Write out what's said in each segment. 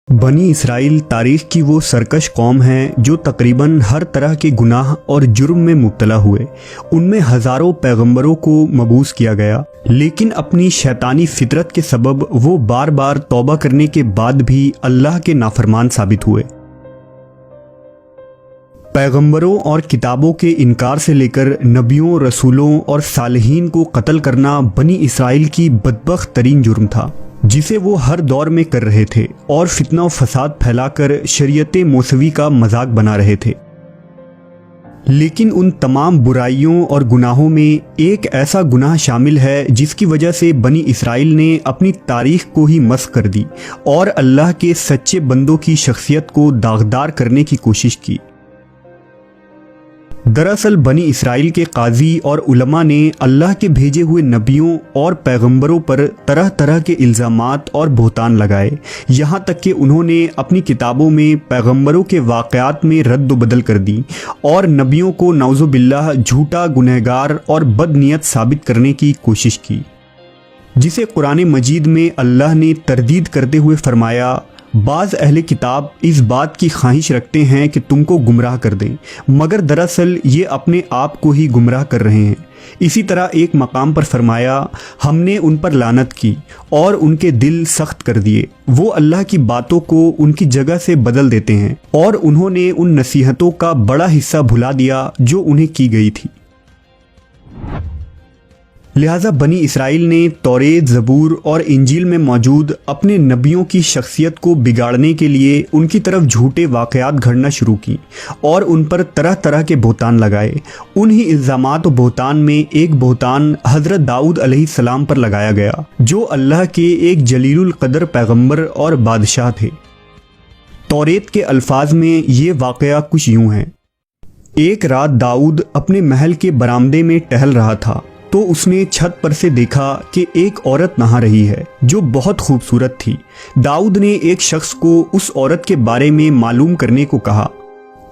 بنی اسرائیل تاریخ کی وہ سرکش قوم ہے جو تقریباً ہر طرح کے گناہ اور جرم میں مبتلا ہوئے۔ ان میں ہزاروں پیغمبروں کو مبعوث کیا گیا، لیکن اپنی شیطانی فطرت کے سبب وہ بار بار توبہ کرنے کے بعد بھی اللہ کے نافرمان ثابت ہوئے۔ پیغمبروں اور کتابوں کے انکار سے لے کر نبیوں، رسولوں اور صالحین کو قتل کرنا بنی اسرائیل کی بدبخت ترین جرم تھا، جسے وہ ہر دور میں کر رہے تھے اور فتنہ و فساد پھیلا کر شریعت موسوی کا مذاق بنا رہے تھے۔ لیکن ان تمام برائیوں اور گناہوں میں ایک ایسا گناہ شامل ہے جس کی وجہ سے بنی اسرائیل نے اپنی تاریخ کو ہی مسخ کر دی اور اللہ کے سچے بندوں کی شخصیت کو داغدار کرنے کی کوشش کی۔ دراصل بنی اسرائیل کے قاضی اور علماء نے اللہ کے بھیجے ہوئے نبیوں اور پیغمبروں پر طرح طرح کے الزامات اور بہتان لگائے، یہاں تک کہ انہوں نے اپنی کتابوں میں پیغمبروں کے واقعات میں رد و بدل کر دی اور نبیوں کو نعوذ باللہ جھوٹا، گنہگار اور بد نیت ثابت کرنے کی کوشش کی، جسے قرآن مجید میں اللہ نے تردید کرتے ہوئے فرمایا، بعض اہل کتاب اس بات کی خواہش رکھتے ہیں کہ تم کو گمراہ کر دیں، مگر دراصل یہ اپنے آپ کو ہی گمراہ کر رہے ہیں۔ اسی طرح ایک مقام پر فرمایا، ہم نے ان پر لعنت کی اور ان کے دل سخت کر دیے، وہ اللہ کی باتوں کو ان کی جگہ سے بدل دیتے ہیں اور انہوں نے ان نصیحتوں کا بڑا حصہ بھلا دیا جو انہیں کی گئی تھی۔ لہٰذا بنی اسرائیل نے توریت، زبور اور انجیل میں موجود اپنے نبیوں کی شخصیت کو بگاڑنے کے لیے ان کی طرف جھوٹے واقعات گھڑنا شروع کی اور ان پر طرح طرح کے بہتان لگائے۔ انہی الزامات و بہتان میں ایک بہتان حضرت داؤد علیہ السلام پر لگایا گیا، جو اللہ کے ایک جلیل القدر پیغمبر اور بادشاہ تھے۔ توریت کے الفاظ میں یہ واقعہ کچھ یوں ہے: ایک رات داؤد اپنے محل کے برآمدے میں ٹہل رہا تھا تو اس نے چھت پر سے دیکھا کہ ایک عورت نہا رہی ہے جو بہت خوبصورت تھی۔ داؤد نے ایک شخص کو اس عورت کے بارے میں معلوم کرنے کو کہا۔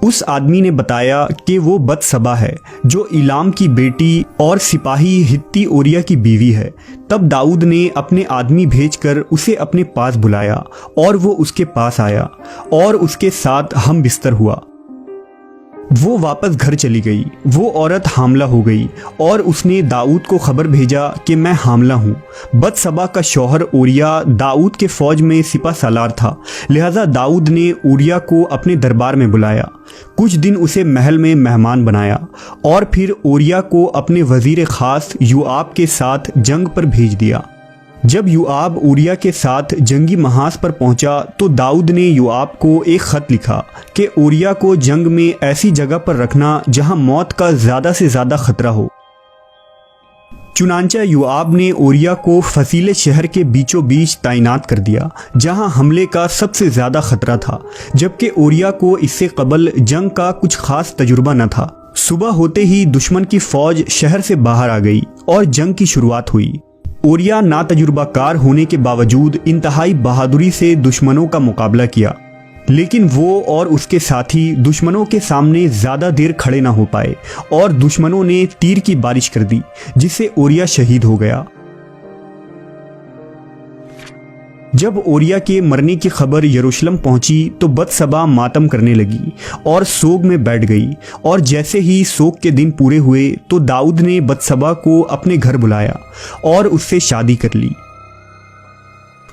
اس آدمی نے بتایا کہ وہ بتسبا ہے جو ایلام کی بیٹی اور سپاہی ہتی اوریا کی بیوی ہے۔ تب داؤد نے اپنے آدمی بھیج کر اسے اپنے پاس بلایا اور وہ اس کے پاس آیا اور اس کے ساتھ ہم بستر ہوا۔ وہ واپس گھر چلی گئی۔ وہ عورت حاملہ ہو گئی اور اس نے داؤد کو خبر بھیجا کہ میں حاملہ ہوں۔ بتسبا کا شوہر اوریا داؤد کے فوج میں سپہ سالار تھا، لہذا داؤد نے اوریا کو اپنے دربار میں بلایا، کچھ دن اسے محل میں مہمان بنایا اور پھر اوریا کو اپنے وزیر خاص یوآب کے ساتھ جنگ پر بھیج دیا۔ جب یوآب اوریا کے ساتھ جنگی محاذ پر پہنچا تو داؤد نے یوآب کو ایک خط لکھا کہ اوریا کو جنگ میں ایسی جگہ پر رکھنا جہاں موت کا زیادہ سے زیادہ خطرہ ہو۔ چنانچہ یوآب نے اوریا کو فصیل شہر کے بیچوں بیچ تعینات کر دیا جہاں حملے کا سب سے زیادہ خطرہ تھا، جبکہ اوریا کو اس سے قبل جنگ کا کچھ خاص تجربہ نہ تھا۔ صبح ہوتے ہی دشمن کی فوج شہر سے باہر آ گئی اور جنگ کی شروعات ہوئی۔ اوریا ناتجربہ کار ہونے کے باوجود انتہائی بہادری سے دشمنوں کا مقابلہ کیا، لیکن وہ اور اس کے ساتھی دشمنوں کے سامنے زیادہ دیر کھڑے نہ ہو پائے اور دشمنوں نے تیر کی بارش کر دی جس سے اوریا شہید ہو گیا۔ جب اوریا کے مرنے کی خبر یروشلم پہنچی تو بتسبا ماتم کرنے لگی اور سوگ میں بیٹھ گئی، اور جیسے ہی سوگ کے دن پورے ہوئے تو داؤد نے بتسبا کو اپنے گھر بلایا اور اس سے شادی کر لی۔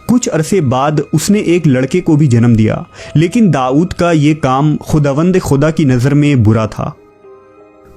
کچھ عرصے بعد اس نے ایک لڑکے کو بھی جنم دیا، لیکن داؤد کا یہ کام خداوند خدا کی نظر میں برا تھا۔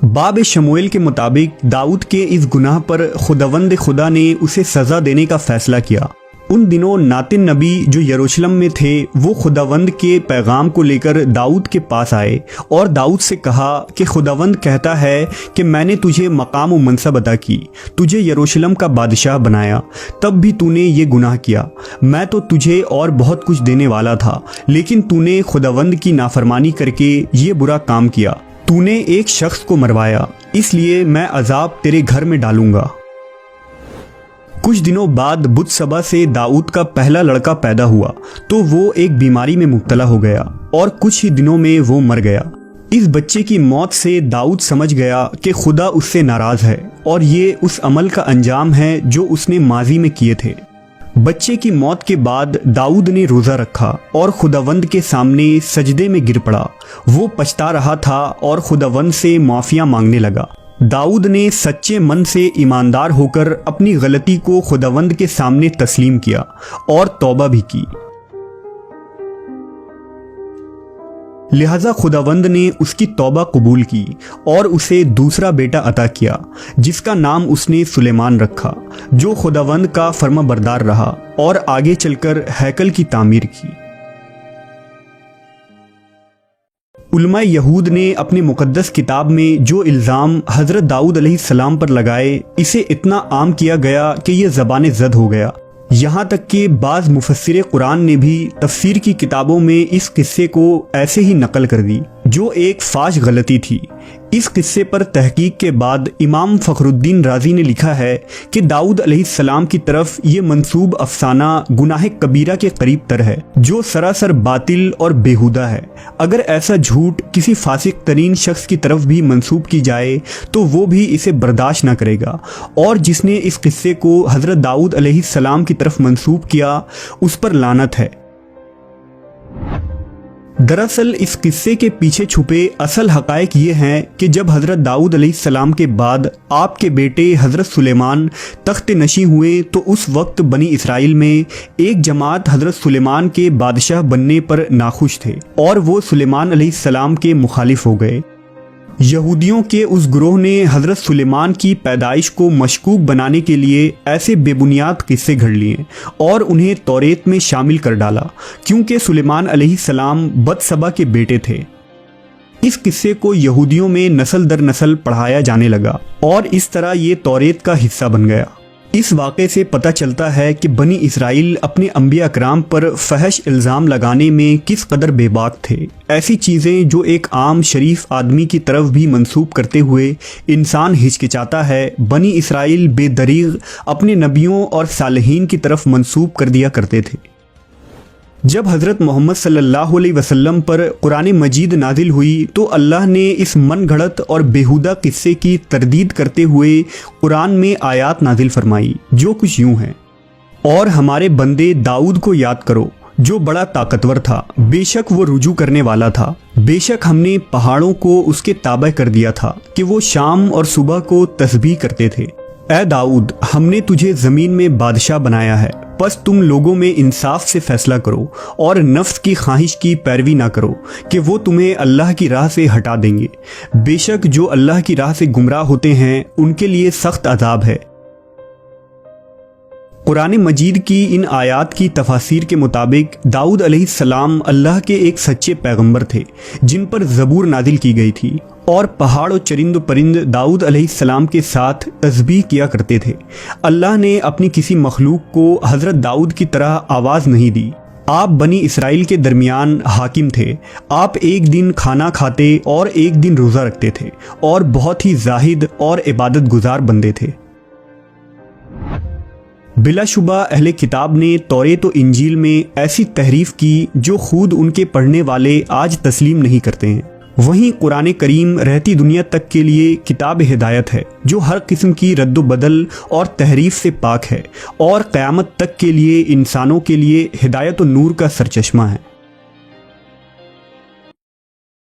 باب شموئیل کے مطابق داؤد کے اس گناہ پر خداوند خدا نے اسے سزا دینے کا فیصلہ کیا۔ ان دنوں ناتن نبی جو یروشلم میں تھے وہ خداوند کے پیغام کو لے کر داؤد کے پاس آئے اور داؤد سے کہا کہ خداوند کہتا ہے کہ میں نے تجھے مقام و منصب عطا کی، تجھے یروشلم کا بادشاہ بنایا، تب بھی تو نے یہ گناہ کیا۔ میں تو تجھے اور بہت کچھ دینے والا تھا، لیکن تو نے خداوند کی نافرمانی کر کے یہ برا کام کیا۔ تو نے ایک شخص کو مروایا، اس لیے میں عذاب تیرے گھر میں ڈالوں گا۔ کچھ دنوں بعد بتسبا سے داؤد کا پہلا لڑکا پیدا ہوا تو وہ ایک بیماری میں مبتلا ہو گیا اور کچھ ہی دنوں میں وہ مر گیا۔ اس بچے کی موت سے داؤد سمجھ گیا کہ خدا اس سے ناراض ہے اور یہ اس عمل کا انجام ہے جو اس نے ماضی میں کیے تھے۔ بچے کی موت کے بعد داؤد نے روزہ رکھا اور خداوند کے سامنے سجدے میں گر پڑا۔ وہ پچھتا رہا تھا اور خداوند سے معافیاں مانگنے لگا۔ داؤد نے سچے من سے ایماندار ہو کر اپنی غلطی کو خداوند کے سامنے تسلیم کیا اور توبہ بھی کی۔ لہذا خداوند نے اس کی توبہ قبول کی اور اسے دوسرا بیٹا عطا کیا جس کا نام اس نے سلیمان رکھا، جو خداوند کا فرما بردار رہا اور آگے چل کر ہیکل کی تعمیر کی۔ علماء یہود نے اپنے مقدس کتاب میں جو الزام حضرت داؤد علیہ السلام پر لگائے، اسے اتنا عام کیا گیا کہ یہ زبان زد ہو گیا، یہاں تک کہ بعض مفسر قرآن نے بھی تفسیر کی کتابوں میں اس قصے کو ایسے ہی نقل کر دی، جو ایک فاش غلطی تھی۔ اس قصے پر تحقیق کے بعد امام فخر الدین رازی نے لکھا ہے کہ داؤد علیہ السلام کی طرف یہ منسوب افسانہ گناہ کبیرہ کے قریب تر ہے، جو سراسر باطل اور بیہودہ ہے۔ اگر ایسا جھوٹ کسی فاسق ترین شخص کی طرف بھی منسوب کی جائے تو وہ بھی اسے برداشت نہ کرے گا، اور جس نے اس قصے کو حضرت داؤد علیہ السلام کی طرف منسوب کیا اس پر لعنت ہے۔ دراصل اس قصے کے پیچھے چھپے اصل حقائق یہ ہیں کہ جب حضرت داؤد علیہ السلام کے بعد آپ کے بیٹے حضرت سلیمان تخت نشین ہوئے تو اس وقت بنی اسرائیل میں ایک جماعت حضرت سلیمان کے بادشاہ بننے پر ناخوش تھے اور وہ سلیمان علیہ السلام کے مخالف ہو گئے۔ یہودیوں کے اس گروہ نے حضرت سلیمان کی پیدائش کو مشکوک بنانے کے لیے ایسے بے بنیاد قصے گھڑ لیے اور انہیں توریت میں شامل کر ڈالا، کیونکہ سلیمان علیہ السلام بتسبا کے بیٹے تھے۔ اس قصے کو یہودیوں میں نسل در نسل پڑھایا جانے لگا اور اس طرح یہ توریت کا حصہ بن گیا۔ اس واقعے سے پتہ چلتا ہے کہ بنی اسرائیل اپنے انبیاء اکرام پر فحش الزام لگانے میں کس قدر بے باک تھے۔ ایسی چیزیں جو ایک عام شریف آدمی کی طرف بھی منسوب کرتے ہوئے انسان ہچکچاتا ہے، بنی اسرائیل بے دریغ اپنے نبیوں اور صالحین کی طرف منسوب کر دیا کرتے تھے۔ جب حضرت محمد صلی اللہ علیہ وسلم پر قرآن مجید نازل ہوئی تو اللہ نے اس من گھڑت اور بیہودہ قصے کی تردید کرتے ہوئے قرآن میں آیات نازل فرمائی، جو کچھ یوں ہیں: اور ہمارے بندے داؤد کو یاد کرو جو بڑا طاقتور تھا، بے شک وہ رجوع کرنے والا تھا۔ بے شک ہم نے پہاڑوں کو اس کے تابع کر دیا تھا کہ وہ شام اور صبح کو تسبیح کرتے تھے۔ اے داؤد، ہم نے تجھے زمین میں بادشاہ بنایا ہے، پس تم لوگوں میں انصاف سے فیصلہ کرو اور نفس کی خواہش کی پیروی نہ کرو کہ وہ تمہیں اللہ کی راہ سے ہٹا دیں گے۔ بے شک جو اللہ کی راہ سے گمراہ ہوتے ہیں ان کے لیے سخت عذاب ہے۔ قرآن مجید کی ان آیات کی تفاسیر کے مطابق داؤد علیہ السلام اللہ کے ایک سچے پیغمبر تھے جن پر زبور نازل کی گئی تھی، اور پہاڑ و چرند و پرند داؤد علیہ السلام کے ساتھ تسبیح کیا کرتے تھے۔ اللہ نے اپنی کسی مخلوق کو حضرت داؤد کی طرح آواز نہیں دی۔ آپ بنی اسرائیل کے درمیان حاکم تھے۔ آپ ایک دن کھانا کھاتے اور ایک دن روزہ رکھتے تھے اور بہت ہی زاہد اور عبادت گزار بندے تھے۔ بلا شبہ اہل کتاب نے توریت و انجیل میں ایسی تحریف کی جو خود ان کے پڑھنے والے آج تسلیم نہیں کرتے ہیں۔ وہیں قرآن کریم رہتی دنیا تک کے لیے کتاب ہدایت ہے جو ہر قسم کی رد و بدل اور تحریف سے پاک ہے اور قیامت تک کے لیے انسانوں کے لیے ہدایت و نور کا سرچشمہ ہے۔